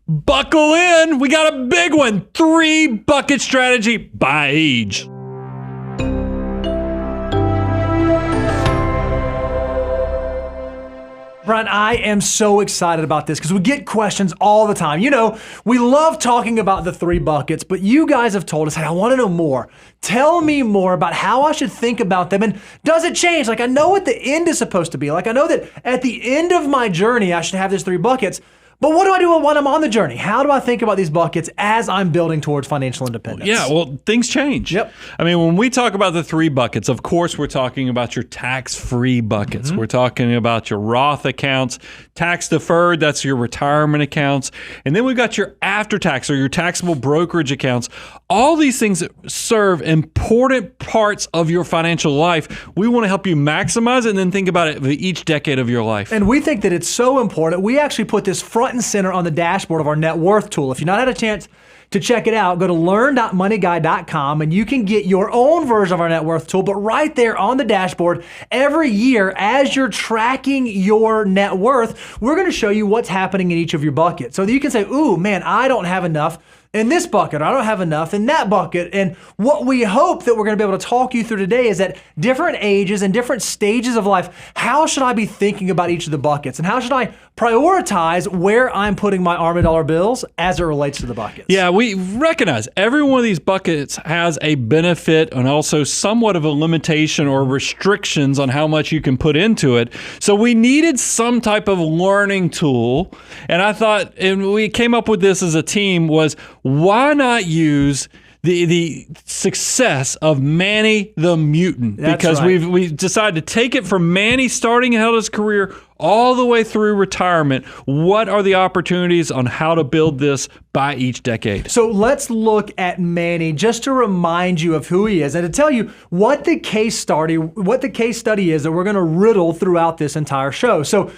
Buckle in. We got a big one. 3-bucket strategy by age. Brian, I am so excited about this because we get questions all the time. You know, we love talking about the 3 buckets, but you guys have told us, hey, I want to know more. Tell me more about how I should think about them. And does it change? Like, I know what the end is supposed to be. Like, I know that at the end of my journey, I should have these 3 buckets. But what do I do when I'm on the journey? How do I think about these buckets as I'm building towards financial independence? Yeah, well, things change. Yep. I mean, when we talk about the 3 buckets, of course, we're talking about your tax-free buckets. We're talking about your Roth accounts, tax-deferred, that's your retirement accounts. And then we've got your after-tax or your taxable brokerage accounts. All these things serve important parts of your financial life. We want to help you maximize it and then think about it for each decade of your life. And we think that it's so important. We actually put this front and center on the dashboard of our net worth tool. If you've not had a chance to check it out, go to learn.moneyguy.com and you can get your own version of our net worth tool. But right there on the dashboard, every year as you're tracking your net worth, we're going to show you what's happening in each of your buckets. So that you can say, ooh, man, I don't have enough in this bucket, I don't have enough in that bucket. And what we hope that we're going to be able to talk you through today is at different ages and different stages of life, how should I be thinking about each of the buckets? And how should I prioritize where I'm putting my Army dollar bills as it relates to the buckets? Yeah, we recognize every one of these buckets has a benefit and also somewhat of a limitation or restrictions on how much you can put into it. So we needed some type of learning tool. And I thought, and we came up with this as a team, was why not use the success of Manny the Mutant? That's because right. we decided to take it from Manny starting out his career all the way through retirement. What are the opportunities on how to build this by each decade? So let's look at Manny just to remind you of who he is and to tell you what the case study is that we're going to riddle throughout this entire show. So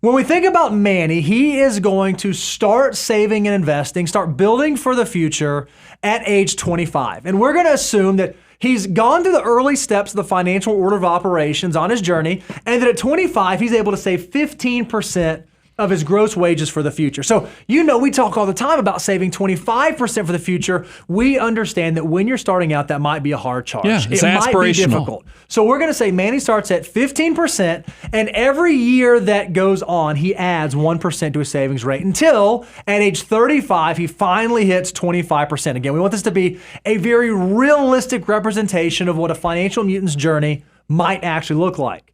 when we think about Manny, he is going to start saving and investing, start building for the future at age 25. And we're going to assume that he's gone through the early steps of the financial order of operations on his journey, and that at 25, he's able to save 15% of his gross wages for the future. So, you know, we talk all the time about saving 25% for the future. We understand that when you're starting out, that might be a hard charge. Yeah, it's it might be aspirational. difficult. So we're going to say Manny starts at 15%, and every year that goes on, he adds 1% to his savings rate until at age 35, he finally hits 25%. Again, we want this to be a very realistic representation of what a financial mutant's journey might actually look like.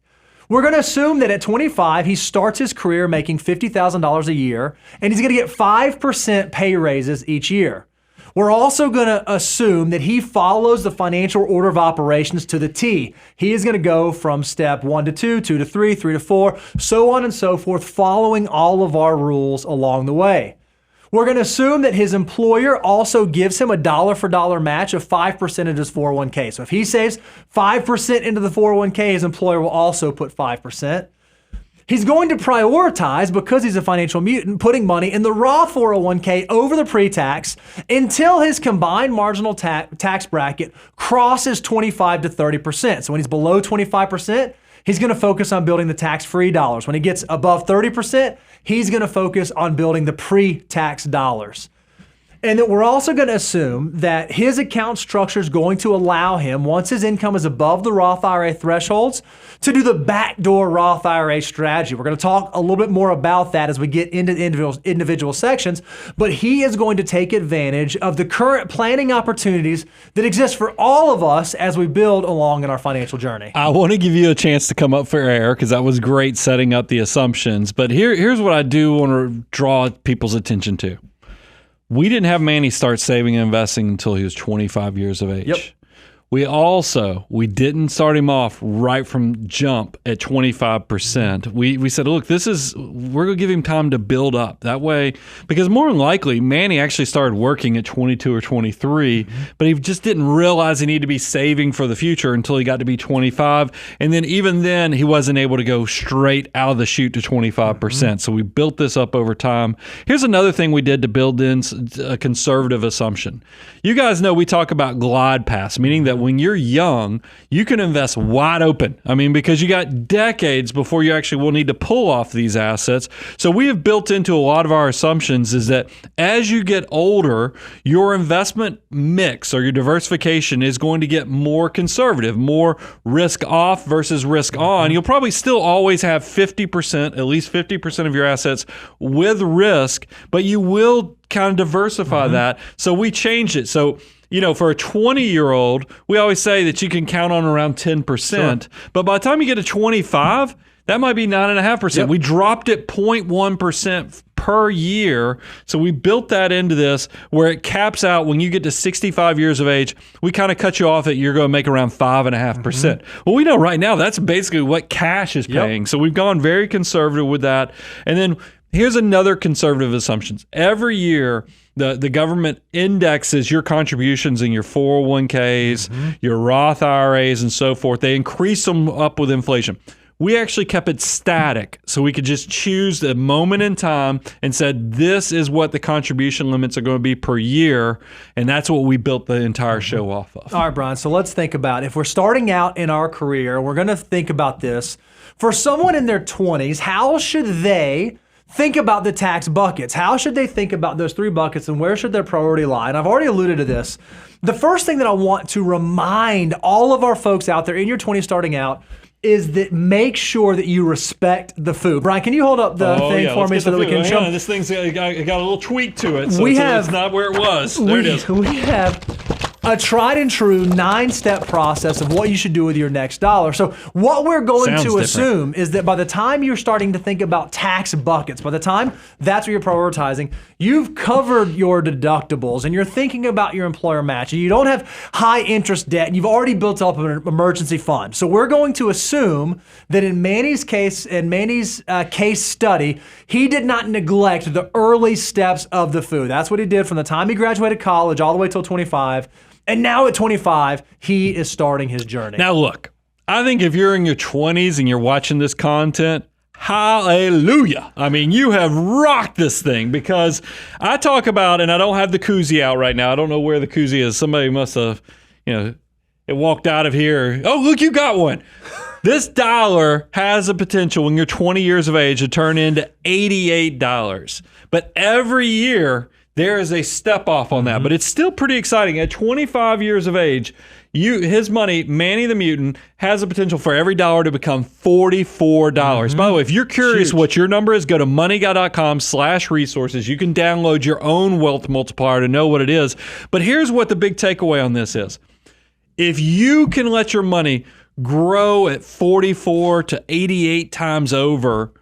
We're going to assume that at 25, he starts his career making $50,000 a year, and he's going to get 5% pay raises each year. We're also going to assume that he follows the financial order of operations to the T. He is going to go from step 1 to 2, 2 to 3, 3 to 4, so on and so forth, following all of our rules along the way. We're going to assume that his employer also gives him a dollar-for-dollar match of 5% into his 401k. So if he saves 5% into the 401k, his employer will also put 5%. He's going to prioritize, because he's a financial mutant, putting money in the Roth 401k over the pre-tax until his combined marginal tax bracket crosses 25 to 30%. So when he's below 25%, he's going to focus on building the tax-free dollars. When he gets above 30%, he's going to focus on building the pre-tax dollars. And that we're also going to assume that his account structure is going to allow him, once his income is above the Roth IRA thresholds, to do the backdoor Roth IRA strategy. We're going to talk a little bit more about that as we get into individual sections, but he is going to take advantage of the current planning opportunities that exist for all of us as we build along in our financial journey. I want to give you a chance to come up for air because that was great setting up the assumptions, but here's what I do want to draw people's attention to. We didn't have Manny start saving and investing until he was 25 years of age. Yep. We didn't start him off right from jump at 25%. We said, look, we're going to give him time to build up. That way, because more than likely, Manny actually started working at 22 or 23, but he just didn't realize he needed to be saving for the future until he got to be 25. And then even then, he wasn't able to go straight out of the chute to 25%. So we built this up over time. Here's another thing we did to build in a conservative assumption. You guys know we talk about glide paths, meaning that when you're young, you can invest wide open. I mean, because you got decades before you actually will need to pull off these assets. So we have built into a lot of our assumptions is that as you get older, your investment mix or your diversification is going to get more conservative, more risk off versus risk on. You'll probably still always have 50%, at least 50% of your assets with risk, but you will kind of diversify that. So we changed it. So, for a 20-year-old, we always say that you can count on around 10%. Sure. But by the time you get to 25, that might be 9.5%. Yep. We dropped it 0.1% per year. So we built that into this where it caps out when you get to 65 years of age. We kind of cut you off at you're going to make around 5.5%. Well, we know right now that's basically what cash is paying. So we've gone very conservative with that. And then here's another conservative assumption. Every year, the government indexes your contributions in your 401ks, your Roth IRAs, and so forth. They increase them up with inflation. We actually kept it static so we could just choose the moment in time and said, this is what the contribution limits are going to be per year. And that's what we built the entire show off of. All right, Brian. So let's think about if we're starting out in our career, we're going to think about this. For someone in their 20s, how should they think about the tax buckets? How should they think about those 3 buckets and where should their priority lie? And I've already alluded to this. The first thing that I want to remind all of our folks out there in your 20s starting out is that make sure that you respect the food. Brian, can you hold up the thing for me so that we can show? This thing's got a little tweak to it, so it's not where it was. There it is. We have a tried and true 9-step process of what you should do with your next dollar. So what we're going to assume is that by the time you're starting to think about tax buckets, by the time that's what you're prioritizing, you've covered your deductibles and you're thinking about your employer match and you don't have high interest debt and you've already built up an emergency fund. So we're going to assume that in Manny's case, case study, he did not neglect the early steps of the food. That's what he did from the time he graduated college all the way till 25. And now at 25, he is starting his journey. Now look, I think if you're in your 20s and you're watching this content, hallelujah. I mean, you have rocked this thing because I talk about, and I don't have the koozie out right now. I don't know where the koozie is. Somebody must have, it walked out of here. Oh, look, you got one. This dollar has a potential when you're 20 years of age to turn into $88. But every year, there is a step off on that, but it's still pretty exciting. At 25 years of age, his money, Manny the Mutant, has a potential for every dollar to become $44. By the way, if you're curious what your number is, go to moneyguy.com/resources. You can download your own wealth multiplier to know what it is. But here's what the big takeaway on this is. If you can let your money grow at 44 to 88 times over,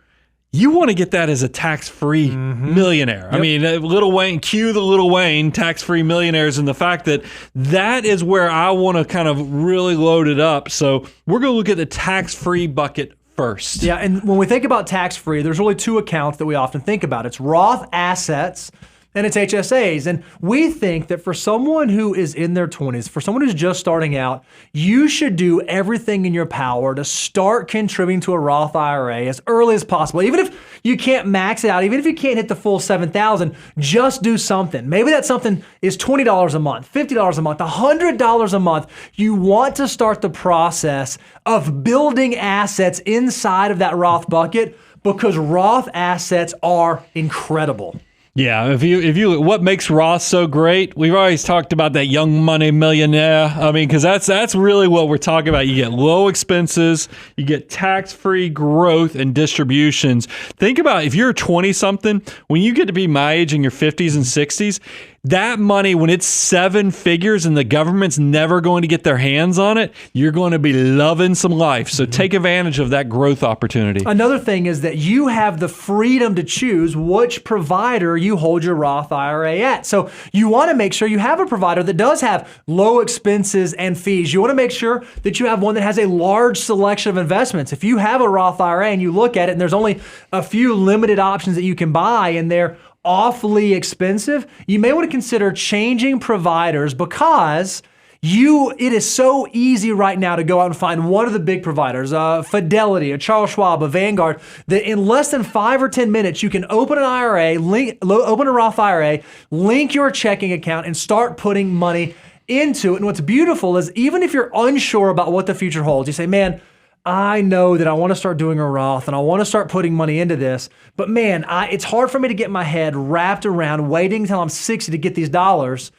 you want to get that as a tax-free millionaire. Yep. I mean, Lil Wayne, cue the Lil Wayne tax-free millionaires, and the fact that is where I want to kind of really load it up. So we're going to look at the tax-free bucket first. Yeah, and when we think about tax-free, there's really 2 accounts that we often think about. It's Roth assets and it's HSAs. And we think that for someone who is in their 20s, for someone who's just starting out, you should do everything in your power to start contributing to a Roth IRA as early as possible. Even if you can't max it out, even if you can't hit the full $7,000, just do something. Maybe that something is $20 a month, $50 a month, $100 a month. You want to start the process of building assets inside of that Roth bucket because Roth assets are incredible. Yeah, if you what makes Roth so great? We've always talked about that young money millionaire. I mean, because that's really what we're talking about. You get low expenses, you get tax-free growth and distributions. Think about if you're 20-something, when you get to be my age in your 50s and 60s, that money, when it's 7 figures and the government's never going to get their hands on it, you're going to be loving some life. So take advantage of that growth opportunity. Another thing is that you have the freedom to choose which provider you hold your Roth IRA at. So you want to make sure you have a provider that does have low expenses and fees. You want to make sure that you have one that has a large selection of investments. If you have a Roth IRA and you look at it and there's only a few limited options that you can buy and they're awfully expensive, you may want to consider changing providers because it is so easy right now to go out and find one of the big providers, Fidelity, a Charles Schwab, a Vanguard, that in less than 5 or 10 minutes, you can open an IRA, open a Roth IRA, link your checking account and start putting money into it. And what's beautiful is even if you're unsure about what the future holds, you say, man, I know that I want to start doing a Roth and I want to start putting money into this, but man, it's hard for me to get my head wrapped around waiting until I'm 60 to get these dollars.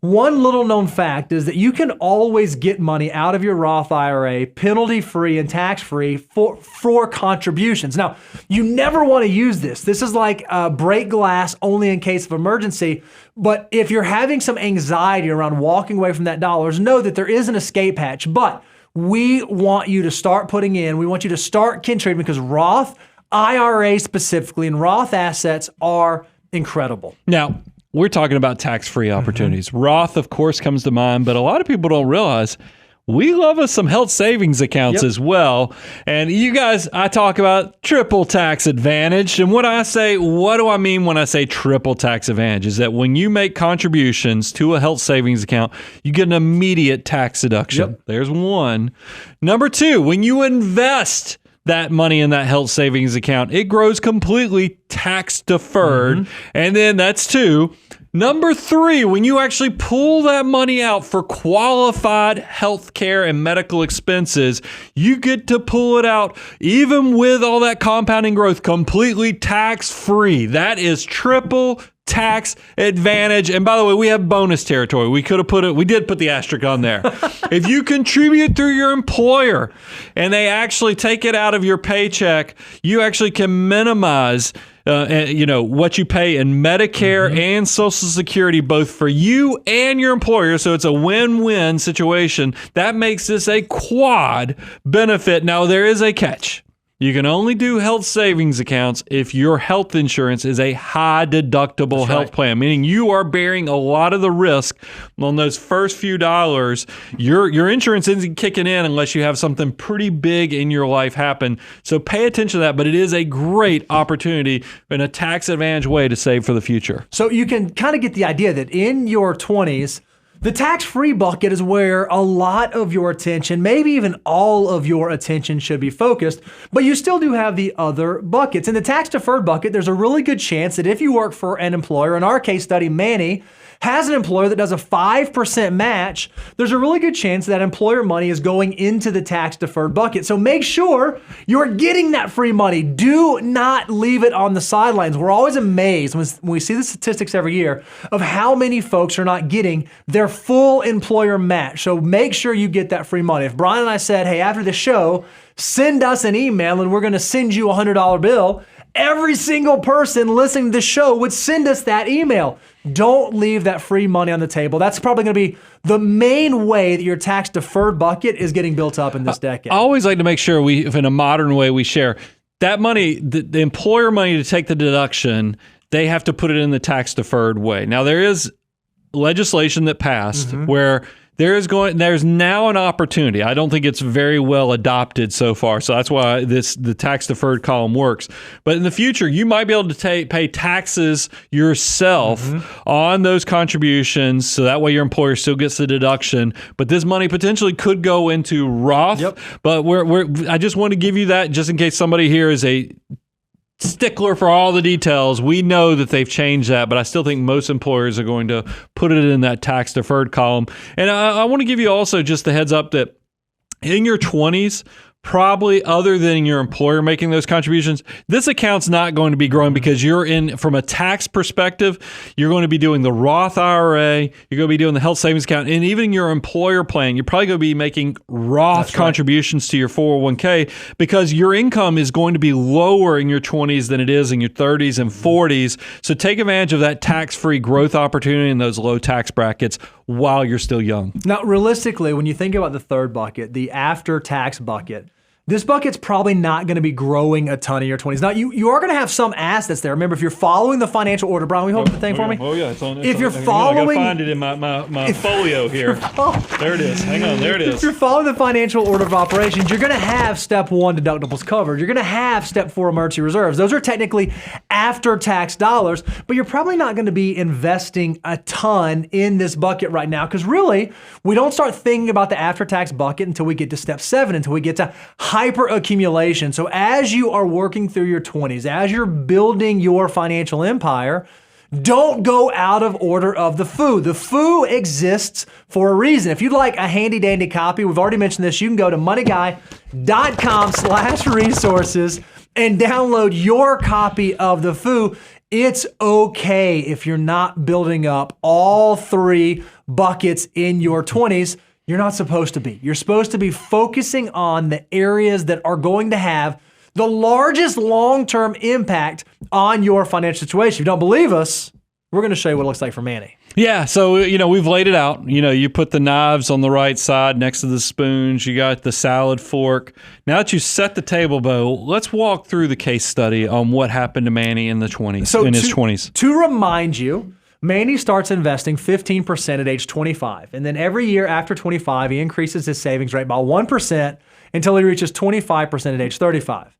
One little known fact is that you can always get money out of your Roth IRA penalty-free and tax-free for contributions. Now, you never want to use this. This is like break glass only in case of emergency. But if you're having some anxiety around walking away from that dollars, know that there is an escape hatch. But we want you to start putting in, we want you to start contributing because Roth IRA specifically and Roth assets are incredible. Now, we're talking about tax-free opportunities. Roth, of course, comes to mind, but a lot of people don't realize we love us some health savings accounts as well. And you guys, I talk about triple tax advantage. And what do I mean when I say triple tax advantage? Is that when you make contributions to a health savings account, you get an immediate tax deduction. There's one. Number two, when you invest that money in that health savings account, it grows completely tax deferred. And then that's two. Number three, when you actually pull that money out for qualified health care and medical expenses, you get to pull it out even with all that compounding growth completely tax free. That is triple tax advantage. And by the way, we have bonus territory. We did put the asterisk on there. If you contribute through your employer and they actually take it out of your paycheck, you actually can minimize what you pay in Medicare and Social Security, both for you and your employer. So it's a win-win situation. That makes this a quad benefit. Now, there is a catch. You can only do health savings accounts if your health insurance is a high deductible health plan, meaning you are bearing a lot of the risk on those first few dollars. Your insurance isn't kicking in unless you have something pretty big in your life happen. So pay attention to that, but it is a great opportunity in a tax advantage way to save for the future. So you can kind of get the idea that in your 20s, the tax-free bucket is where a lot of your attention, maybe even all of your attention should be focused, but you still do have the other buckets. In the tax-deferred bucket, there's a really good chance that if you work for an employer, in our case study, Manny has an employer that does a 5% match, there's a really good chance that employer money is going into the tax-deferred bucket. So make sure you're getting that free money. Do not leave it on the sidelines. We're always amazed when we see the statistics every year of how many folks are not getting their full employer match. So make sure you get that free money. If Brian and I said, hey, after the show, send us an email and we're going to send you a $100 bill, every single person listening to the show would send us that email. Don't leave that free money on the table. That's probably going to be the main way that your tax deferred bucket is getting built up in this decade. I always like to make sure if in a modern way we share that money, the employer money to take the deduction, they have to put it in the tax deferred way. Now there is legislation that passed where there's now an opportunity. I don't think it's very well adopted so far, so that's why the tax deferred column works. But in the future, you might be able to pay taxes yourself on those contributions, so that way your employer still gets the deduction. But this money potentially could go into Roth. But I just want to give you that just in case somebody here is a stickler for all the details. We know that they've changed that, but I still think most employers are going to put it in that tax deferred column. And I want to give you also just the heads up that in your 20s, probably other than your employer making those contributions, this account's not going to be growing because you're in, from a tax perspective, you're going to be doing the Roth IRA, you're going to be doing the health savings account, and even your employer plan, you're probably going to be making Roth contributions to your 401k because your income is going to be lower in your 20s than it is in your 30s and 40s. So take advantage of that tax-free growth opportunity in those low tax brackets while you're still young. Now, realistically, when you think about the third bucket, the after-tax bucket, this bucket's probably not going to be growing a ton in your 20s. Now, you are going to have some assets there. Remember, if you're following the financial order, Brian, will you hold the thing for me? Oh, yeah. It's on. If you're following... I got to find it in my folio here. There it is. Hang on. There it is. If you're following the financial order of operations, you're going to have step 1 deductibles covered. You're going to have step 4 emergency reserves. Those are technically after-tax dollars, but you're probably not going to be investing a ton in this bucket right now because really, we don't start thinking about the after-tax bucket until we get to step 7, until we get to hyper accumulation. So as you are working through your 20s, as you're building your financial empire, Don't go out of order of the foo. The foo exists for a reason. If you'd like a handy dandy copy, we've already mentioned this, you can go to moneyguy.com/resources and download your copy of the foo. It's okay if you're not building up all 3 buckets in your 20s. You're not supposed to be. You're supposed to be focusing on the areas that are going to have the largest long-term impact on your financial situation. If you don't believe us, we're going to show you what it looks like for Manny. Yeah, so we've laid it out. You put the knives on the right side next to the spoons. You got the salad fork. Now that you set the table, Bo, let's walk through the case study on what happened to Manny in the 20s. So in his 20s. To remind you, Manny starts investing 15% at age 25, and then every year after 25, he increases his savings rate by 1% until he reaches 25% at age 35.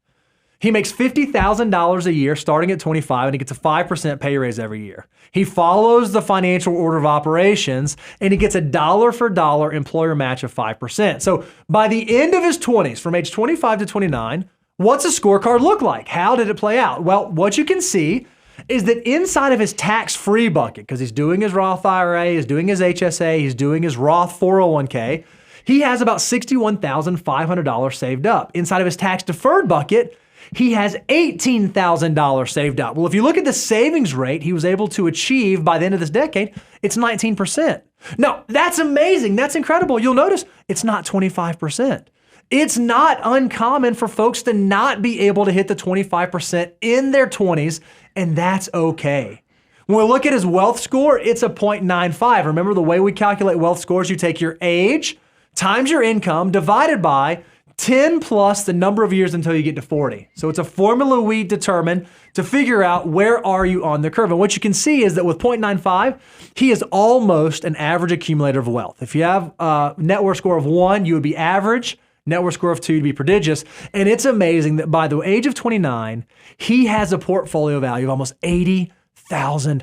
He makes $50,000 a year starting at 25, and he gets a 5% pay raise every year. He follows the financial order of operations, and he gets a dollar for dollar employer match of 5%. So by the end of his 20s, from age 25 to 29, what's a scorecard look like? How did it play out? Well, what you can see is that inside of his tax-free bucket, because he's doing his Roth IRA, he's doing his HSA, he's doing his Roth 401k, he has about $61,500 saved up. Inside of his tax-deferred bucket, he has $18,000 saved up. Well, if you look at the savings rate he was able to achieve by the end of this decade, it's 19%. Now, that's amazing. That's incredible. You'll notice it's not 25%. It's not uncommon for folks to not be able to hit the 25% in their 20s, and that's okay. When we look at his wealth score, it's a 0.95. Remember the way we calculate wealth scores, you take your age times your income divided by 10 plus the number of years until you get to 40. So it's a formula we determine to figure out where are you on the curve. And what you can see is that with 0.95, he is almost an average accumulator of wealth. If you have a net worth score of 1, you would be average. Net worth score of 2 to be prodigious. And it's amazing that by the age of 29, he has a portfolio value of almost $80,000.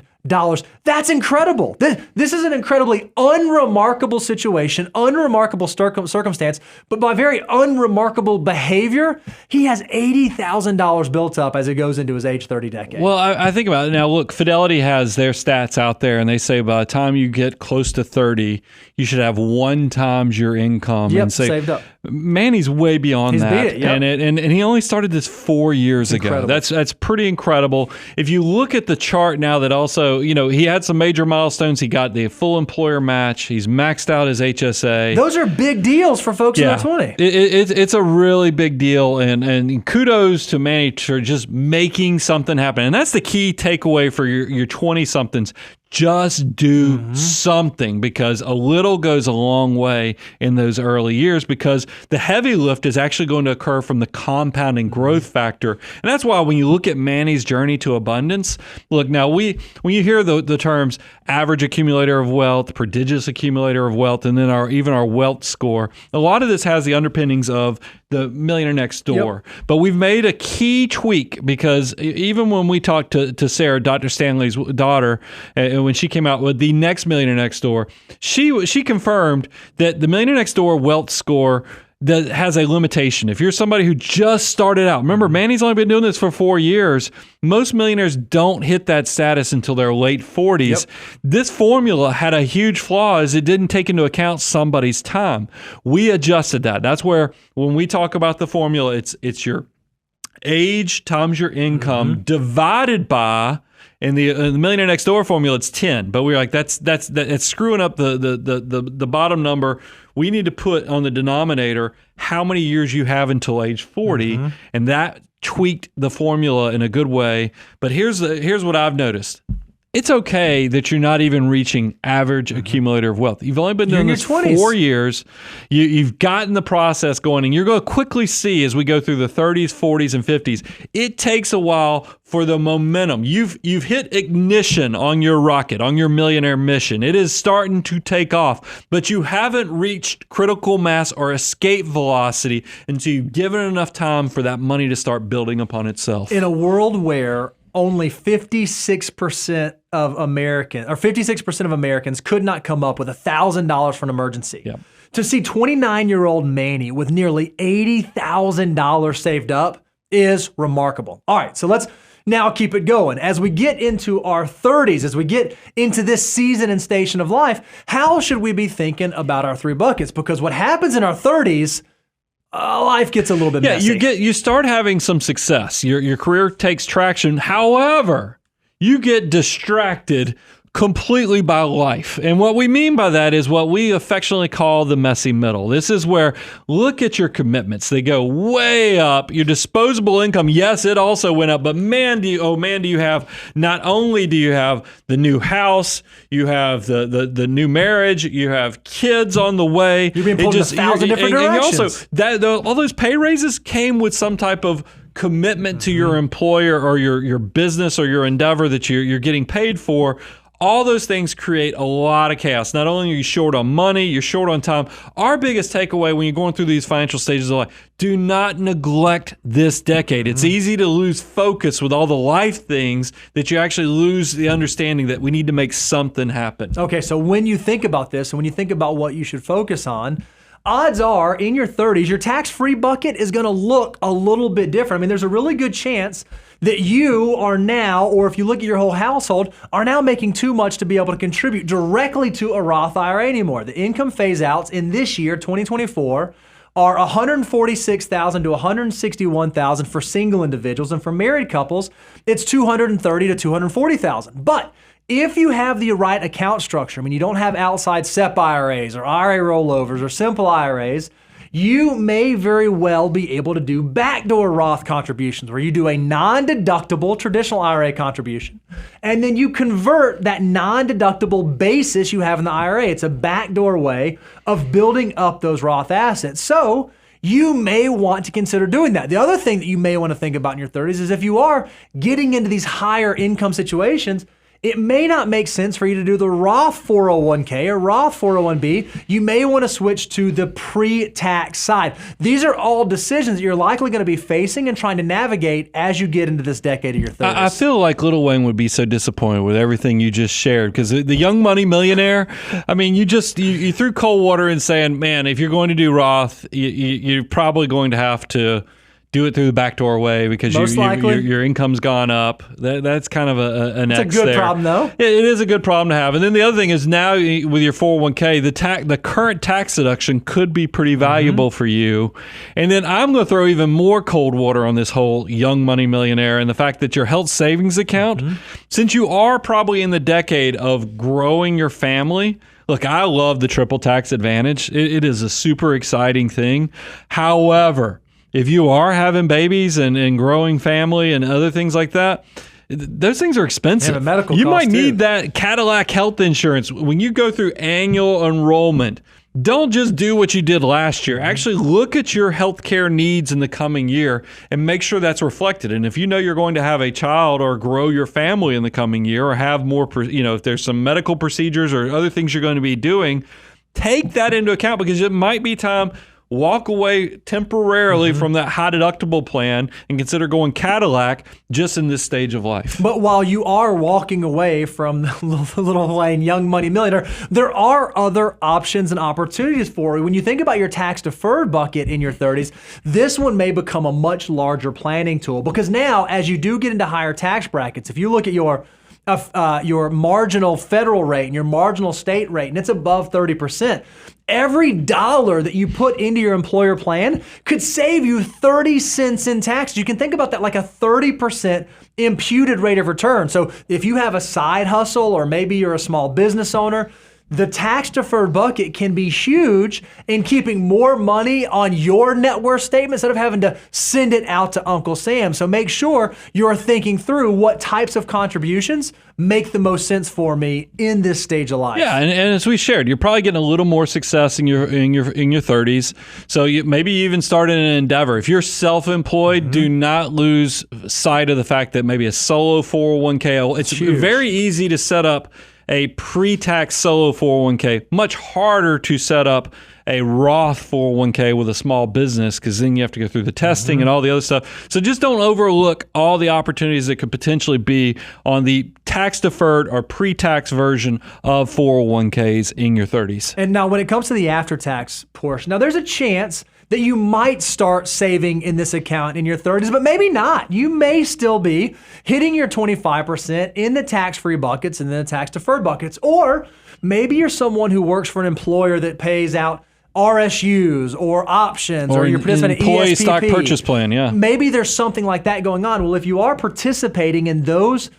That's incredible. This is an incredibly unremarkable situation, unremarkable circumstance, but by very unremarkable behavior, he has $80,000 built up as it goes into his age 30 decade. Well, I think about it now. Look, Fidelity has their stats out there, and they say by the time you get close to 30, you should have 1 times your income. And say, saved up. Manny's way beyond that. Beat it, yep. And he only started this 4 years ago. That's pretty incredible. If you look at the chart now that also, he had some major milestones. He got the full employer match. He's maxed out his HSA. Those are big deals for folks in their 20. It's a really big deal. And kudos to Manny for just making something happen. And that's the key takeaway for your 20-somethings. Just do something, because a little goes a long way in those early years, because the heavy lift is actually going to occur from the compounding growth factor. And that's why when you look at Manny's journey to abundance, look, now when you hear the terms average accumulator of wealth, prodigious accumulator of wealth, and then even our wealth score, a lot of this has the underpinnings of the Millionaire Next Door. Yep. But we've made a key tweak, because even when we talked to Sarah, Dr. Stanley's daughter, when she came out with the next Millionaire Next Door, she confirmed that the Millionaire Next Door wealth score that has a limitation. If you're somebody who just started out, remember, Manny's only been doing this for 4 years. Most millionaires don't hit that status until their late 40s. Yep. This formula had a huge flaw, as it didn't take into account somebody's time. We adjusted that. That's where, when we talk about the formula, it's your age times your income divided by, in the Millionaire Next Door formula, it's 10. But we're like, that's screwing up the bottom number. We need to put on the denominator how many years you have until age 40, and that tweaked the formula in a good way. But here's what I've noticed. It's okay that you're not even reaching average accumulator of wealth. You've only been doing this 4 years. You've gotten the process going, and you're going to quickly see as we go through the 30s, 40s, and 50s, it takes a while for the momentum. You've hit ignition on your rocket, on your millionaire mission. It is starting to take off, but you haven't reached critical mass or escape velocity until you've given it enough time for that money to start building upon itself. In a world where only 56% of Americans could not come up with $1,000 for an emergency. Yep. To see 29-year-old Manny with nearly $80,000 saved up is remarkable. All right, so let's now keep it going. As we get into our 30s, as we get into this season and station of life, how should we be thinking about our 3 buckets? Because what happens in our 30s, life gets a little bit messy. You start having some success. Your career takes traction. However, you get distracted completely by life. And what we mean by that is what we affectionately call the messy middle. This is where, look at your commitments. They go way up. Your disposable income, yes, it also went up, but man, do you have, not only do you have the new house, you have the new marriage, you have kids on the way. You're being pulled in 1,000 different directions. And also, all those pay raises came with some type of commitment to your employer or your business or your endeavor that you're getting paid for. All those things create a lot of chaos. Not only are you short on money, you're short on time. Our biggest takeaway when you're going through these financial stages of life, do not neglect this decade. It's easy to lose focus with all the life things that you actually lose the understanding that we need to make something happen. Okay, so when you think about this and when you think about what you should focus on, odds are in your 30s, your tax-free bucket is going to look a little bit different. I mean, there's a really good chance that you are now, or if you look at your whole household, are now making too much to be able to contribute directly to a Roth IRA anymore. The income phase outs in this year, 2024, are $146,000 to $161,000 for single individuals, and for married couples, it's $230,000 to $240,000. But if you have the right account structure, I mean, you don't have outside SEP IRAs or IRA rollovers or simple IRAs, you may very well be able to do backdoor Roth contributions where you do a non-deductible traditional IRA contribution, and then you convert that non-deductible basis you have in the IRA. It's a backdoor way of building up those Roth assets. So you may want to consider doing that. The other thing that you may want to think about in your 30s is if you are getting into these higher income situations, it may not make sense for you to do the Roth 401k or Roth 401b. You may want to switch to the pre-tax side. These are all decisions that you're likely going to be facing and trying to navigate as you get into this decade of your 30s. I feel like Little Wayne would be so disappointed with everything you just shared, because the young money millionaire, I mean, you threw cold water in saying, man, if you're going to do Roth, you're probably going to have to do it through the backdoor way because your income's gone up. That's kind of an X there. It's a good problem, though. It is a good problem to have. And then the other thing is now with your 401k, the current tax deduction could be pretty valuable for you. And then I'm going to throw even more cold water on this whole young money millionaire and the fact that your health savings account, since you are probably in the decade of growing your family. Look, I love the triple tax advantage. It is a super exciting thing. However, if you are having babies and growing family and other things like that, those things are expensive. You might need that Cadillac health insurance. When you go through annual enrollment, don't just do what you did last year. Actually look at your healthcare needs in the coming year and make sure that's reflected. And if you know you're going to have a child or grow your family in the coming year or have more, if there's some medical procedures or other things you're going to be doing, take that into account because it might be time. Walk away temporarily from that high deductible plan and consider going Cadillac just in this stage of life. But while you are walking away from the Little Wayne young money millionaire, there are other options and opportunities for you. When you think about your tax deferred bucket in your 30s, this one may become a much larger planning tool because now as you do get into higher tax brackets, if you look at your marginal federal rate and your marginal state rate, and it's above 30%, every dollar that you put into your employer plan could save you 30 cents in taxes. You can think about that like a 30% imputed rate of return. So if you have a side hustle or maybe you're a small business owner, the tax deferred bucket can be huge in keeping more money on your net worth statement instead of having to send it out to Uncle Sam. So make sure you're thinking through what types of contributions make the most sense for me in this stage of life. Yeah, and as we shared, you're probably getting a little more success in your 30s. So maybe you even start in an endeavor. If you're self-employed, do not lose sight of the fact that maybe a solo 401k. It's very easy to set up a pre-tax solo 401k, much harder to set up a Roth 401k with a small business because then you have to go through the testing and all the other stuff. So just don't overlook all the opportunities that could potentially be on the tax deferred or pre-tax version of 401ks in your 30s. And now when it comes to the after-tax portion, now there's a chance that you might start saving in this account in your 30s, but maybe not. You may still be hitting your 25% in the tax-free buckets and then the tax-deferred buckets. Or maybe you're someone who works for an employer that pays out RSUs or options, or you're participating in employee ESPP. stock purchase plan, yeah. Maybe there's something like that going on. Well, if you are participating in those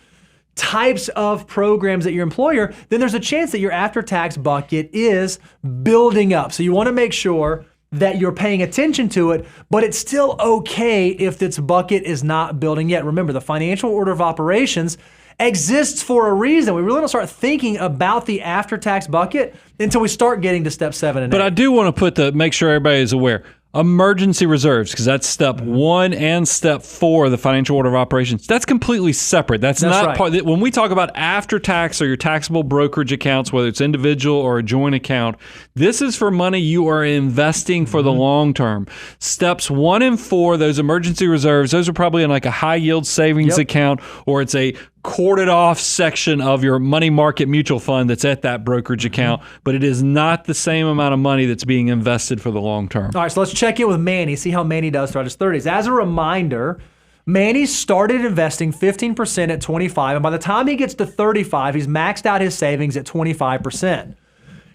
types of programs at your employer, then there's a chance that your after-tax bucket is building up. So you want to make sure that you're paying attention to it, but it's still okay if this bucket is not building yet. Remember, the financial order of operations exists for a reason. We really don't start thinking about the after-tax bucket until we start getting to step 7 and 8. But I do want to make sure everybody is aware. Emergency reserves, because that's step 1 and step 4 of the financial order of operations. That's completely separate. That's not right. part. When we talk about after tax or your taxable brokerage accounts, whether it's individual or a joint account, this is for money you are investing for the long term. Steps 1 and 4, those emergency reserves, those are probably in like a high yield savings account, or it's a corded off section of your money market mutual fund that's at that brokerage account, but it is not the same amount of money that's being invested for the long term. All right, so let's check in with Manny, see how Manny does throughout his 30s. As a reminder, Manny started investing 15% at 25, and by the time he gets to 35, he's maxed out his savings at 25%.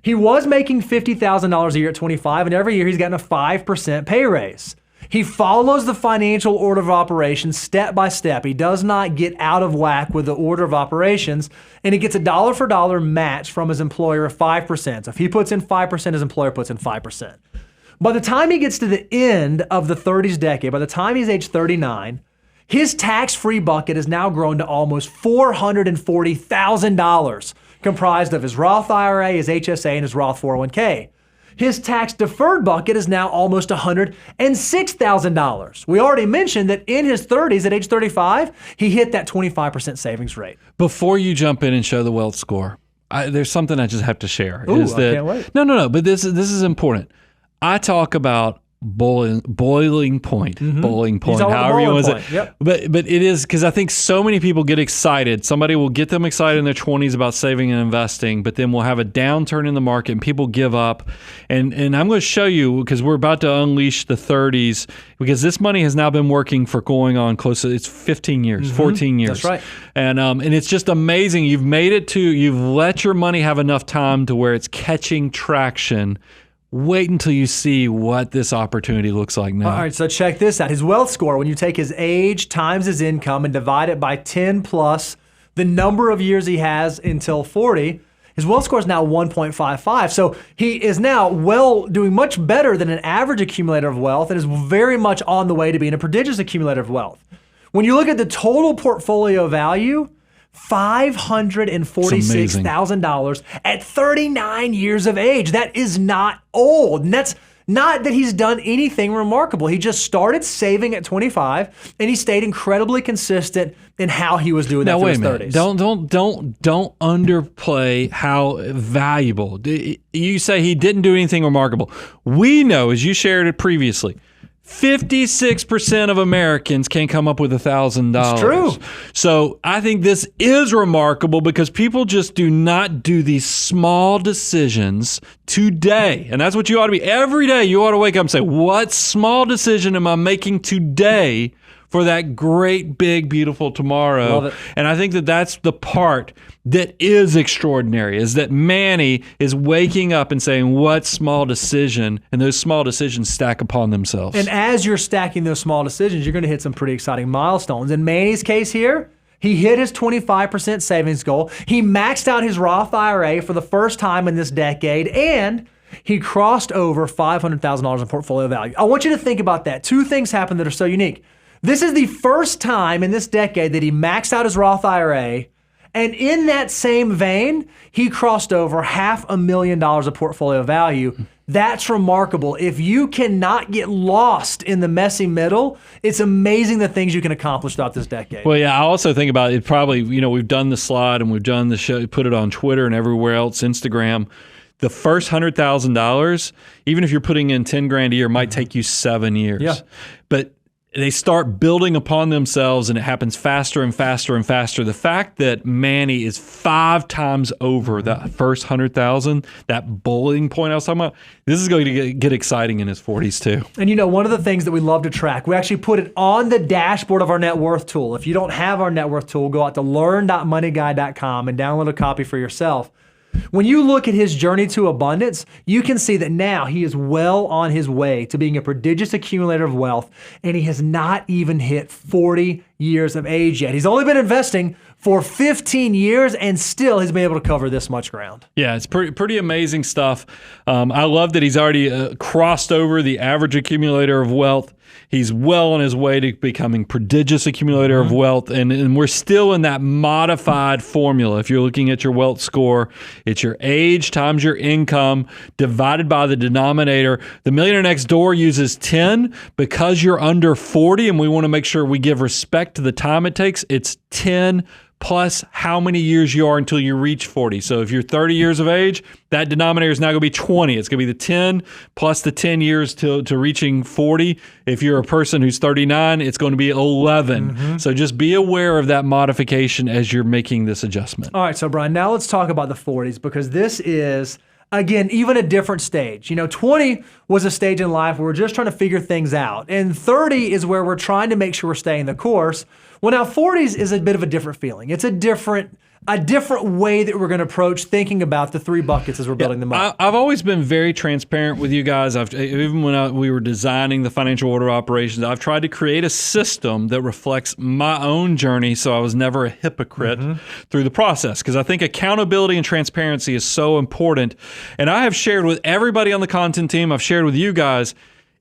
He was making $50,000 a year at 25, and every year he's gotten a 5% pay raise. He follows the financial order of operations step by step. He does not get out of whack with the order of operations, and he gets a dollar for dollar match from his employer of 5%. So if he puts in 5%, his employer puts in 5%. By the time he gets to the end of the 30s decade, by the time he's age 39, his tax-free bucket has now grown to almost $440,000, comprised of his Roth IRA, his HSA, and his Roth 401k. His tax-deferred bucket is now almost $106,000. We already mentioned that in his 30s, at age 35, he hit that 25% savings rate. Before you jump in and show the wealth score, there's something I just have to share. Ooh, I can't wait. No, but this is important. I talk about boiling point, however you want to say. Yep. But it is, because I think so many people get excited. Somebody will get them excited in their 20s about saving and investing, but then we'll have a downturn in the market and people give up. And I'm going to show you, because we're about to unleash the 30s, because this money has now been working for going on close to, it's 15 years, 14 years. That's right. And it's just amazing. You've let your money have enough time to where it's catching traction. Wait until you see what this opportunity looks like now. All right, so check this out. His wealth score, when you take his age times his income and divide it by 10 plus the number of years he has until 40, his wealth score is now 1.55. So he is now doing much better than an average accumulator of wealth, and is very much on the way to being a prodigious accumulator of wealth. When you look at the total portfolio value, $546,000 at 39 years of age. That is not old. And that's not that he's done anything remarkable. He just started saving at 25, and he stayed incredibly consistent in how he was doing that for his 30s. Don't underplay how valuable. You say he didn't do anything remarkable. We know, as you shared it previously, 56% of Americans can't come up with $1,000. It's true. So I think this is remarkable, because people just do not do these small decisions today. And that's what you ought to be. Every day you ought to wake up and say, what small decision am I making today for that great, big, beautiful tomorrow? Love it. And I think that that's the part that is extraordinary, is that Manny is waking up and saying, what small decision? And those small decisions stack upon themselves. And as you're stacking those small decisions, you're going to hit some pretty exciting milestones. In Manny's case here, he hit his 25% savings goal. He maxed out his Roth IRA for the first time in this decade, and he crossed over $500,000 in portfolio value. I want you to think about that. Two things happened that are so unique. This is the first time in this decade that he maxed out his Roth IRA, and in that same vein, he crossed over $500,000 of portfolio value. That's remarkable. If you cannot get lost in the messy middle, it's amazing the things you can accomplish throughout this decade. Well, yeah, I also think about it probably, we've done the slide and we've done the show, put it on Twitter and everywhere else, Instagram. The first $100,000, even if you're putting in 10 grand a year, might take you 7 years. Yeah. But they start building upon themselves, and it happens faster and faster and faster. The fact that Manny is 5 times over that first 100,000, that bullying point I was talking about, this is going to get exciting in his 40s too. And one of the things that we love to track, we actually put it on the dashboard of our net worth tool. If you don't have our net worth tool, go out to learn.moneyguy.com and download a copy for yourself. When you look at his journey to abundance, you can see that now he is well on his way to being a prodigious accumulator of wealth, and he has not even hit 40 years of age yet. He's only been investing for 15 years, and still he's been able to cover this much ground. Yeah, it's pretty amazing stuff. I love that he's already crossed over the average accumulator of wealth. He's well on his way to becoming prodigious accumulator of wealth, and we're still in that modified formula. If you're looking at your wealth score, it's your age times your income divided by the denominator. The Millionaire Next Door uses 10 because you're under 40, and we want to make sure we give respect to the time it takes. It's 10 plus how many years you are until you reach 40. So if you're 30 years of age, that denominator is now going to be 20. It's going to be the 10 plus the 10 years to reaching 40. If you're a person who's 39, it's going to be 11. So just be aware of that modification as you're making this adjustment. All right, so Brian, now let's talk about the 40s, because this is, again, even a different stage. 20 was a stage in life where we're just trying to figure things out. And 30 is where we're trying to make sure we're staying the course. Well, now 40s is a bit of a different feeling. It's a different way that we're going to approach thinking about the 3 buckets as we're building them up. I've always been very transparent with you guys. Even when we were designing the financial order of operations, I've tried to create a system that reflects my own journey, so I was never a hypocrite through the process, because I think accountability and transparency is so important. And I have shared with everybody on the content team, I've shared with you guys,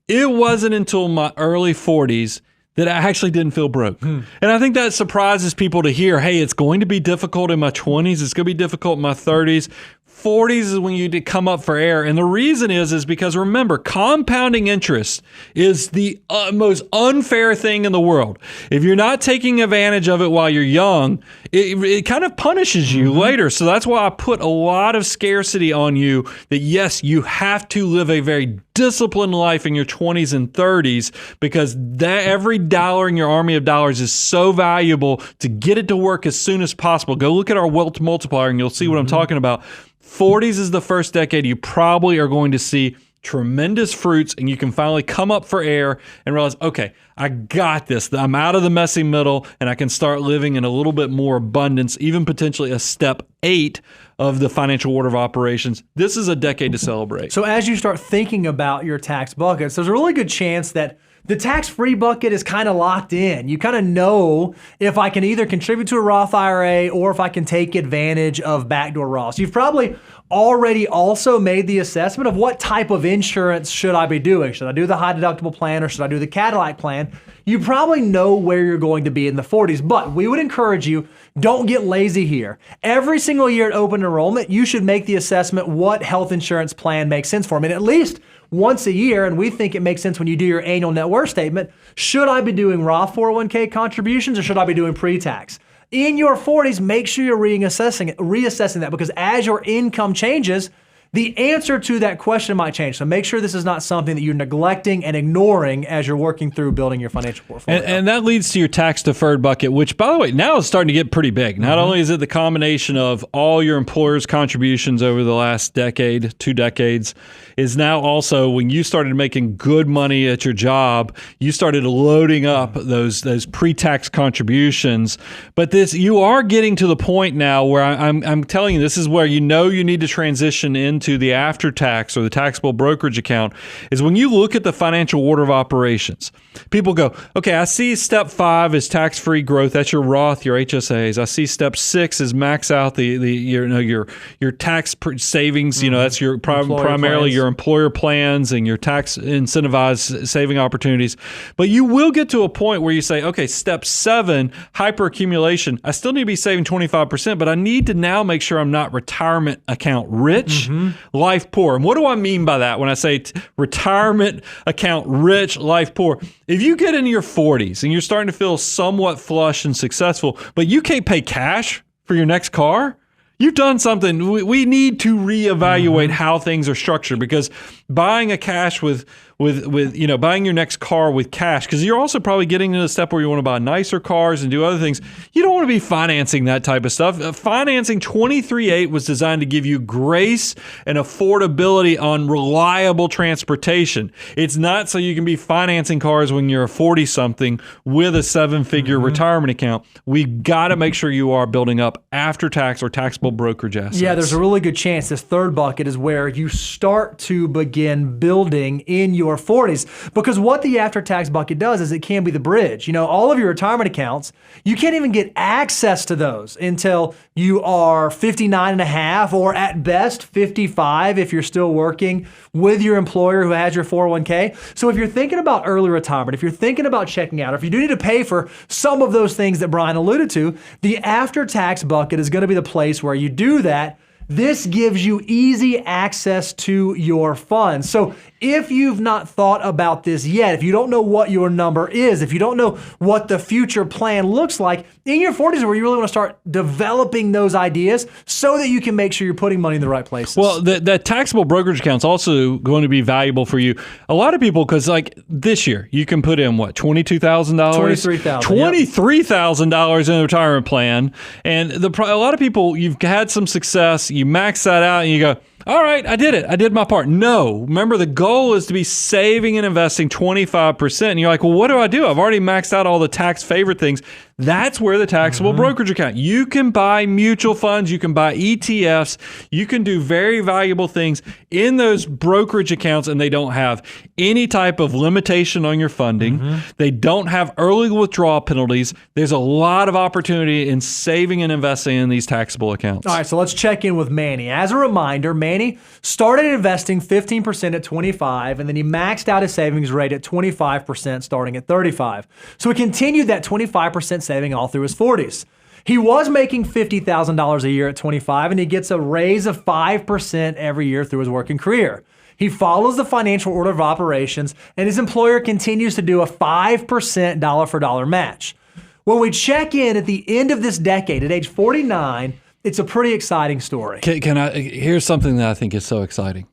it wasn't until my early 40s that I actually didn't feel broke. And I think that surprises people to hear, hey, it's going to be difficult in my 20s, it's going to be difficult in my 30s. 40s is when you come up for air. And the reason is because, remember, compounding interest is the most unfair thing in the world. If you're not taking advantage of it while you're young, it kind of punishes you later. So that's why I put a lot of scarcity on you that, yes, you have to live a very disciplined life in your 20s and 30s, because every dollar in your army of dollars is so valuable to get it to work as soon as possible. Go look at our wealth multiplier and you'll see what I'm talking about. 40s is the first decade you probably are going to see tremendous fruits, and you can finally come up for air and realize, okay, I got this. I'm out of the messy middle, and I can start living in a little bit more abundance, even potentially a step 8 of the financial order of operations. This is a decade to celebrate. So as you start thinking about your tax buckets, there's a really good chance that the tax-free bucket is kind of locked in. You kind of know if I can either contribute to a Roth IRA or if I can take advantage of backdoor Roths. You've probably already also made the assessment of what type of insurance should I be doing. Should I do the high deductible plan or should I do the Cadillac plan? You probably know where you're going to be in the 40s, but we would encourage you, don't get lazy here. Every single year at open enrollment, you should make the assessment what health insurance plan makes sense for me. And at least once a year, and we think it makes sense when you do your annual net worth statement, should I be doing Roth 401k contributions or should I be doing pre-tax? In your 40s, make sure you're reassessing that, because as your income changes, the answer to that question might change. So make sure this is not something that you're neglecting and ignoring as you're working through building your financial portfolio. And that leads to your tax deferred bucket, which, by the way, now is starting to get pretty big. Not only is it the combination of all your employer's contributions over the last decade, 2 decades, is now also when you started making good money at your job, you started loading up those pre-tax contributions. But you are getting to the point now where I'm telling you, this is where you need to transition into the after-tax or the taxable brokerage account, is when you look at the financial order of operations. People go, okay, I see step 5 is tax-free growth. That's your Roth, your HSAs. I see step 6 is max out your tax savings. That's your primarily your employer plans and your tax incentivized saving opportunities. But you will get to a point where you say, okay, step 7, hyperaccumulation. I still need to be saving 25%, but I need to now make sure I'm not retirement account rich, life poor. And what do I mean by that when I say retirement account rich, life poor? If you get into your 40s and you're starting to feel somewhat flush and successful, but you can't pay cash for your next car, you've done something. We need to reevaluate how things are structured, because buying a cash with with buying your next car with cash, because you're also probably getting to the step where you want to buy nicer cars and do other things. You don't want to be financing that type of stuff. Financing 23.8 was designed to give you grace and affordability on reliable transportation. It's not so you can be financing cars when you're a 40-something with a 7-figure retirement account. We've got to make sure you are building up after-tax or taxable brokerage assets. Yeah, there's a really good chance this third bucket is where you start to begin building in your 40s, because what the after-tax bucket does is it can be the bridge. All of your retirement accounts, you can't even get access to those until you are 59 and a half, or at best 55 if you're still working with your employer who has your 401k. So if you're thinking about early retirement, if you're thinking about checking out, or if you do need to pay for some of those things that Brian alluded to, the after-tax bucket is going to be the place where you do that. This gives you easy access to your funds. So if you've not thought about this yet, if you don't know what your number is, if you don't know what the future plan looks like, in your 40s where you really want to start developing those ideas so that you can make sure you're putting money in the right places. Well, the taxable brokerage account is also going to be valuable for you. A lot of people, because like this year, you can put in what, $22,000? $23,000. $23,000 in a retirement plan. And a lot of people, you've had some success, you max that out and you go, all right, I did it. I did my part. No, remember the goal is to be saving and investing 25%. And you're like, well, what do I do? I've already maxed out all the tax favorite things. That's where the taxable brokerage account. You can buy mutual funds. You can buy ETFs. You can do very valuable things in those brokerage accounts, and they don't have any type of limitation on your funding. They don't have early withdrawal penalties. There's a lot of opportunity in saving and investing in these taxable accounts. All right, so let's check in with Manny. As a reminder, Manny started investing 15% at 25, and then he maxed out his savings rate at 25% starting at 35. So he continued that 25% saving all through his 40s. He was making $50,000 a year at 25, and he gets a raise of 5% every year through his working career. He follows the financial order of operations, and his employer continues to do a 5% dollar-for-dollar match. When we check in at the end of this decade, at age 49, it's a pretty exciting story. Here's something that I think is so exciting.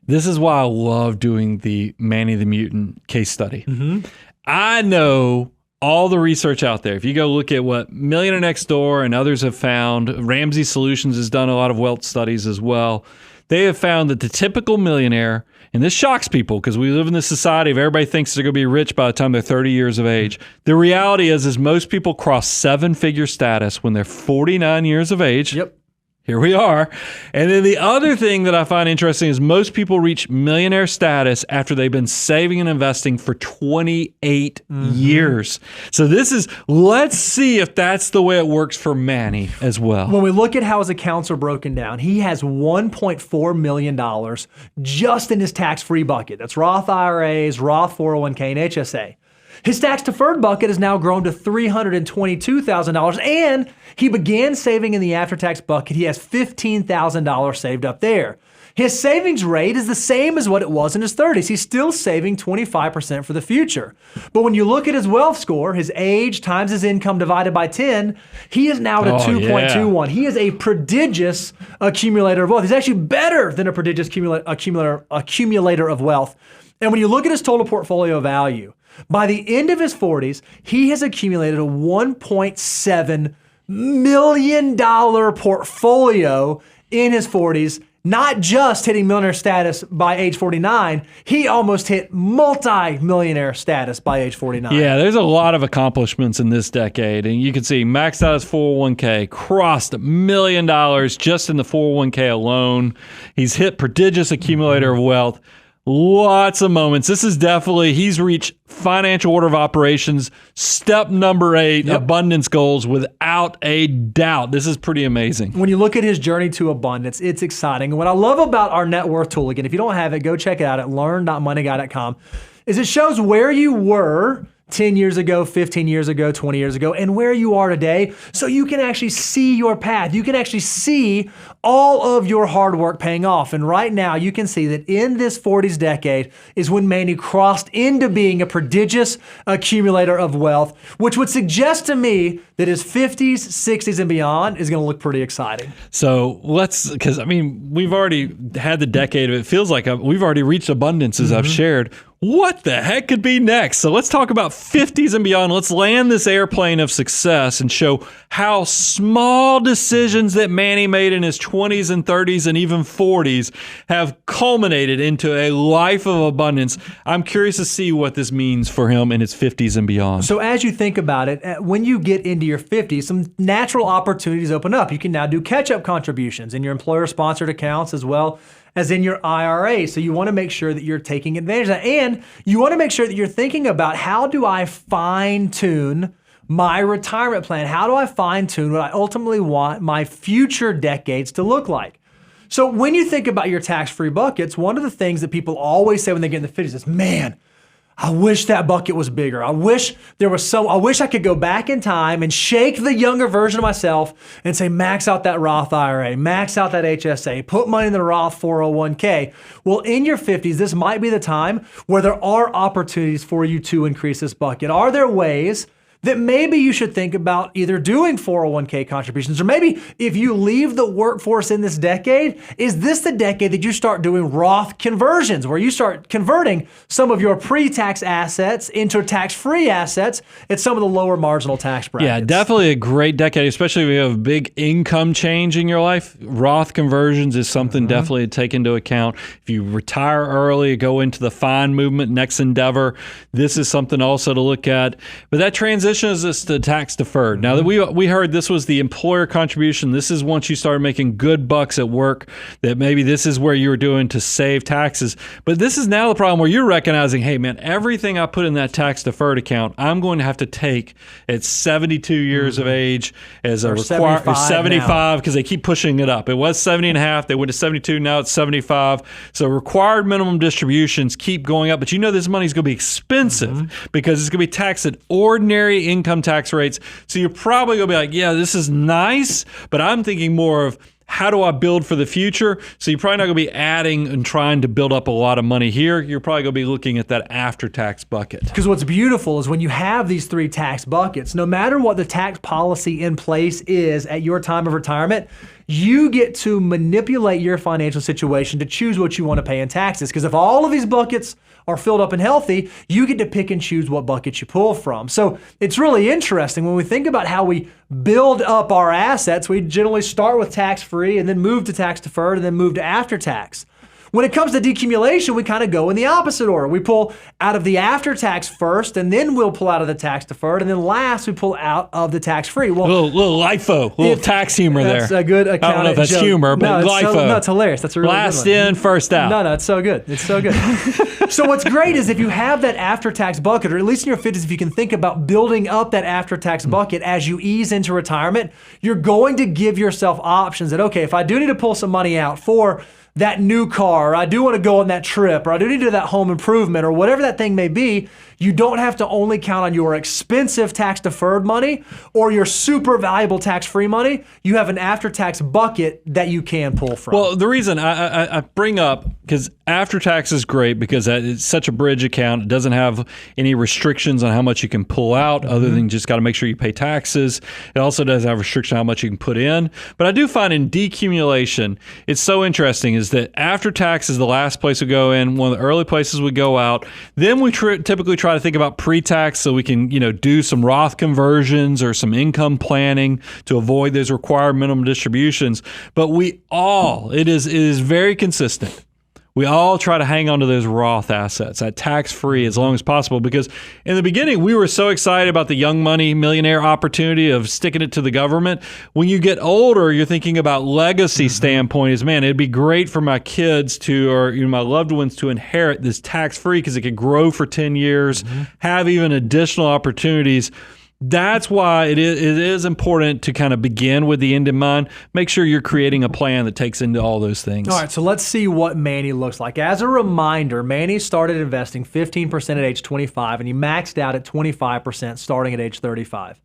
This is why I love doing the Manny the Mutant case study. I know all the research out there. If you go look at what Millionaire Next Door and others have found, Ramsey Solutions has done a lot of wealth studies as well. They have found that the typical millionaire, and this shocks people because we live in this society of everybody thinks they're going to be rich by the time they're 30 years of age. The reality is most people cross 7-figure status when they're 49 years of age. Yep. Here we are. And then the other thing that I find interesting is most people reach millionaire status after they've been saving and investing for 28 years. So let's see if that's the way it works for Manny as well. When we look at how his accounts are broken down, he has $1.4 million just in his tax-free bucket. That's Roth IRAs, Roth 401k, and HSA. His tax-deferred bucket has now grown to $322,000, and he began saving in the after-tax bucket. He has $15,000 saved up there. His savings rate is the same as what it was in his 30s. He's still saving 25% for the future. But when you look at his wealth score, his age times his income divided by 10, he is now at 2.21. He is a prodigious accumulator of wealth. He's actually better than a prodigious accumulator of wealth. And when you look at his total portfolio value, by the end of his 40s, he has accumulated a $1.7 million portfolio in his 40s, not just hitting millionaire status by age 49, he almost hit multi-millionaire status by age 49. Yeah, there's a lot of accomplishments in this decade. And you can see maxed out his 401k, crossed $1 million just in the 401k alone. He's hit prodigious accumulator of wealth. Lots of moments. This is definitely, he's reached financial order of operations, step number 8, abundance goals without a doubt. This is pretty amazing. When you look at his journey to abundance, it's exciting. And what I love about our net worth tool, again, if you don't have it, go check it out at learn.moneyguy.com, is it shows where you were 10 years ago, 15 years ago, 20 years ago, and where you are today, so you can actually see your path. You can actually see all of your hard work paying off. And right now, you can see that in this 40s decade is when Manny crossed into being a prodigious accumulator of wealth, which would suggest to me that his 50s, 60s, and beyond is going to look pretty exciting. So because we've already had the decade of it. Feels like we've already reached abundance as I've shared. what the heck could be next? So let's talk about 50s and beyond. Let's land this airplane of success and show how small decisions that Manny made in his 20s and 30s and even 40s have culminated into a life of abundance. I'm curious to see what this means for him in his 50s and beyond. So as you think about it, when you get into your 50s, some natural opportunities open up. You can now do catch-up contributions in your employer-sponsored accounts as well as in your IRA. So you want to make sure that you're taking advantage of that. And you want to make sure that you're thinking about, how do I fine-tune my retirement plan? How do I fine-tune what I ultimately want my future decades to look like? So when you think about your tax-free buckets, one of the things that people always say when they get in the 50s is, man, I wish that bucket was bigger. I wish I could go back in time and shake the younger version of myself and say, max out that Roth IRA, max out that HSA, put money in the Roth 401k. Well, in your 50s, this might be the time where there are opportunities for you to increase this bucket. Are there ways that maybe you should think about either doing 401k contributions, or maybe if you leave the workforce in this decade, is this the decade that you start doing Roth conversions, where you start converting some of your pre-tax assets into tax-free assets at some of the lower marginal tax brackets? Yeah, definitely a great decade, especially if you have a big income change in your life. Roth conversions is something definitely to take into account. If you retire early, go into the FINE movement, next endeavor, this is something also to look at. But that transition is this to tax deferred. Now that we heard this was the employer contribution, this is once you start making good bucks at work, that maybe this is where you were doing to save taxes. But this is now the problem where you're recognizing, hey man, everything I put in that tax deferred account, I'm going to have to take at 72 years of age as a required 75, because they keep pushing it up. It was 70 and a half, they went to 72, now it's 75. So required minimum distributions keep going up, but you know this money's going to be expensive because it's going to be taxed at ordinary income tax rates. So you're probably going to be like, yeah, this is nice, but I'm thinking more of, how do I build for the future? So you're probably not going to be adding and trying to build up a lot of money here. You're probably going to be looking at that after-tax bucket. Because what's beautiful is when you have these three tax buckets, no matter what the tax policy in place is at your time of retirement, you get to manipulate your financial situation to choose what you want to pay in taxes. Because if all of these buckets are filled up and healthy, you get to pick and choose what buckets you pull from. So it's really interesting when we think about how we build up our assets. We generally start with tax-free and then move to tax-deferred and then move to after-tax. When it comes to decumulation, we kind of go in the opposite order. We pull out of the after-tax first, and then we'll pull out of the tax-deferred, and then last we pull out of the tax-free. Well, little LIFO, little tax humor there. That's a good accountant I don't know if that's joke. humor, but LIFO. No, it's hilarious. That's a really last good one. in, first out. No, it's so good. It's so good. So what's great is if you have that after-tax bucket, or at least in your 50s, if you can think about building up that after-tax bucket as you ease into retirement, you're going to give yourself options that, okay, if I do need to pull some money out for that new car, or I do want to go on that trip, or I do need to do that home improvement, or whatever that thing may be, you don't have to only count on your expensive tax-deferred money or your super valuable tax-free money. You have an after-tax bucket that you can pull from. Well, the reason I bring up, because after-tax is great because it's such a bridge account. It doesn't have any restrictions on how much you can pull out other than just got to make sure you pay taxes. It also does have restriction on how much you can put in. But I do find in decumulation, it's so interesting is that after-tax is the last place we go in, one of the early places we go out. Then we typically try to think about pre-tax so we can, do some Roth conversions or some income planning to avoid those required minimum distributions. But it is very consistent. We all try to hang on to those Roth assets, that tax-free as long as possible, because in the beginning, we were so excited about the young money millionaire opportunity of sticking it to the government. When you get older, you're thinking about legacy standpoint is, man, it'd be great for my kids or my loved ones to inherit this tax-free because it could grow for 10 years, have even additional opportunities. That's why it is important to kind of begin with the end in mind. Make sure you're creating a plan that takes into all those things. All right, so let's see what Manny looks like. As a reminder, Manny started investing 15% at age 25, and he maxed out at 25% starting at age 35.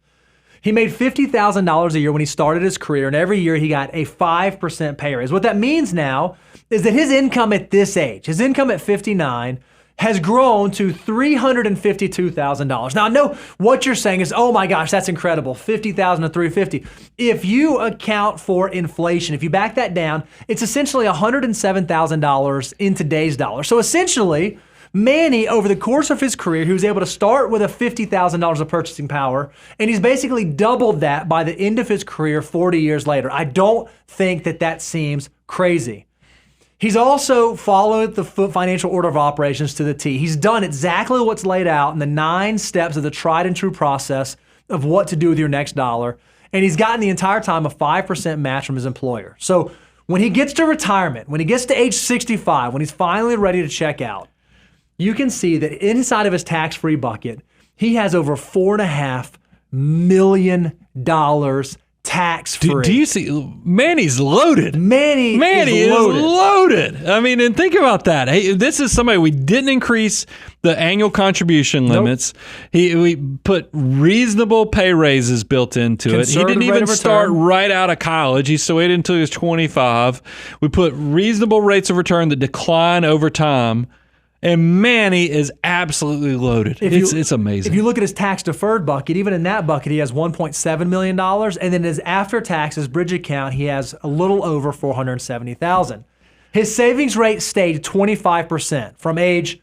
He made $50,000 a year when he started his career, and every year he got a 5% pay raise. What that means now is that his income at this age, his income at 59, has grown to $352,000. Now, I know what you're saying is, oh my gosh, that's incredible, $50,000 to $350,000. If you account for inflation, if you back that down, it's essentially $107,000 in today's dollars. So essentially, Manny, over the course of his career, he was able to start with a $50,000 of purchasing power, and he's basically doubled that by the end of his career 40 years later. I don't think that seems crazy. He's also followed the financial order of operations to the T. He's done exactly what's laid out in the 9 steps of the tried and true process of what to do with your next dollar, and he's gotten the entire time a 5% match from his employer. So when he gets to retirement, when he gets to age 65, when he's finally ready to check out, you can see that inside of his tax-free bucket, he has over $4.5 million tax-free. Do you see? Manny's loaded. Manny is loaded. loaded. I mean, and think about that. Hey, this is somebody, we didn't increase the annual contribution limits. We put reasonable pay raises built into it. He didn't even start right out of college. He still waited until he was 25. We put reasonable rates of return that decline over time. And Manny is absolutely loaded. It's amazing. If you look at his tax deferred bucket, even in that bucket, he has $1.7 million. And then his after taxes bridge account, he has a little over $470,000. His savings rate stayed 25% from age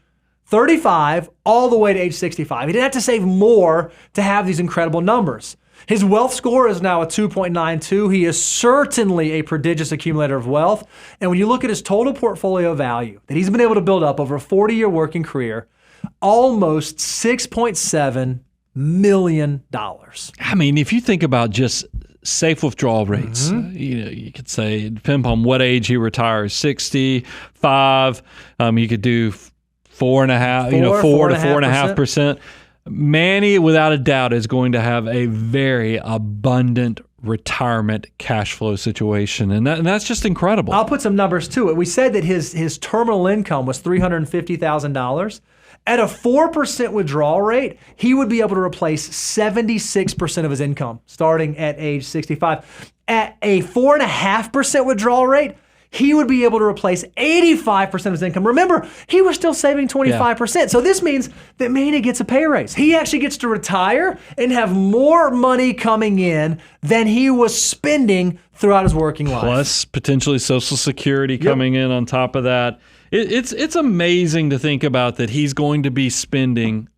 35 all the way to age 65. He didn't have to save more to have these incredible numbers. His wealth score is now a 2.92. He is certainly a prodigious accumulator of wealth. And when you look at his total portfolio value that he's been able to build up over a 40-year working career, almost $6.7 million. I mean, if you think about just safe withdrawal rates, you could say, depending upon what age he retires, 65, you could do 4 to 4.5%. Manny, without a doubt, is going to have a very abundant retirement cash flow situation, and that's just incredible. I'll put some numbers to it. We said that his terminal income was $350,000. At a 4% withdrawal rate, he would be able to replace 76% of his income starting at age 65. At a 4.5% withdrawal rate, he would be able to replace 85% of his income. Remember, he was still saving 25%. Yeah. So this means that Manny gets a pay raise. He actually gets to retire and have more money coming in than he was spending throughout his working life. Plus potentially Social Security coming in on top of that. It's amazing to think about that he's going to be spending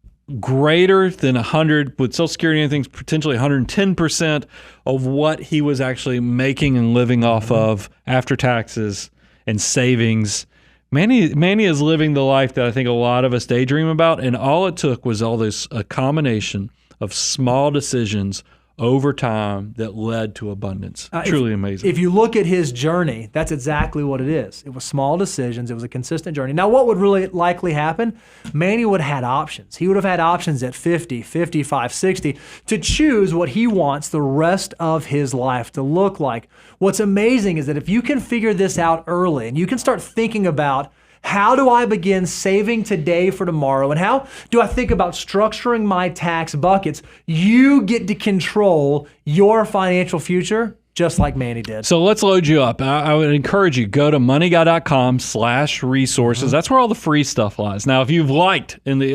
greater than 100 with Social Security and things, potentially 110% of what he was actually making and living off of after taxes and savings. Manny is living the life that I think a lot of us daydream about, and all it took was a combination of small decisions over time that led to abundance. Truly amazing. If you look at his journey, that's exactly what it is. It was small decisions. It was a consistent journey. Now, what would really likely happen? Manny would have had options. He would have had options at 50, 55, 60 to choose what he wants the rest of his life to look like. What's amazing is that if you can figure this out early and you can start thinking about, how do I begin saving today for tomorrow? And how do I think about structuring my tax buckets? You get to control your financial future just like Manny did. So let's load you up. I would encourage you, go to moneyguy.com/resources. That's where all the free stuff lies. Now, if you've liked in the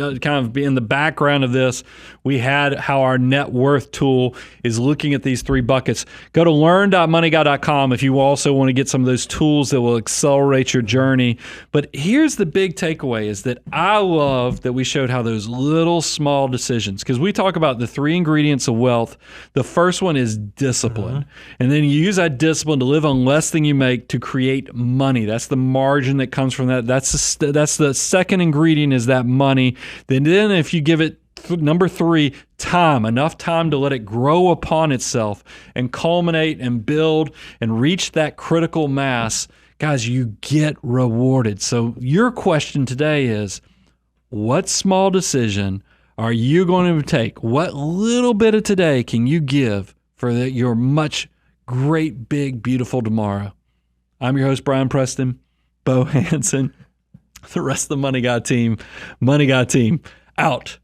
in the background of this, we had how our net worth tool is looking at these 3 buckets. Go to learn.moneyguy.com if you also want to get some of those tools that will accelerate your journey. But here's the big takeaway is that I love that we showed how those little small decisions, because we talk about the 3 ingredients of wealth. The first one is discipline. And then you use that discipline to live on less than you make to create money. That's the margin that comes from that. That's the second ingredient is that money. Then if you give it number 3, time, enough time to let it grow upon itself and culminate and build and reach that critical mass, guys, you get rewarded. So your question today is, what small decision are you going to take? What little bit of today can you give for your much great, big, beautiful tomorrow? I'm your host, Brian Preston, Bo Hansen, the rest of the Money Guy team, out.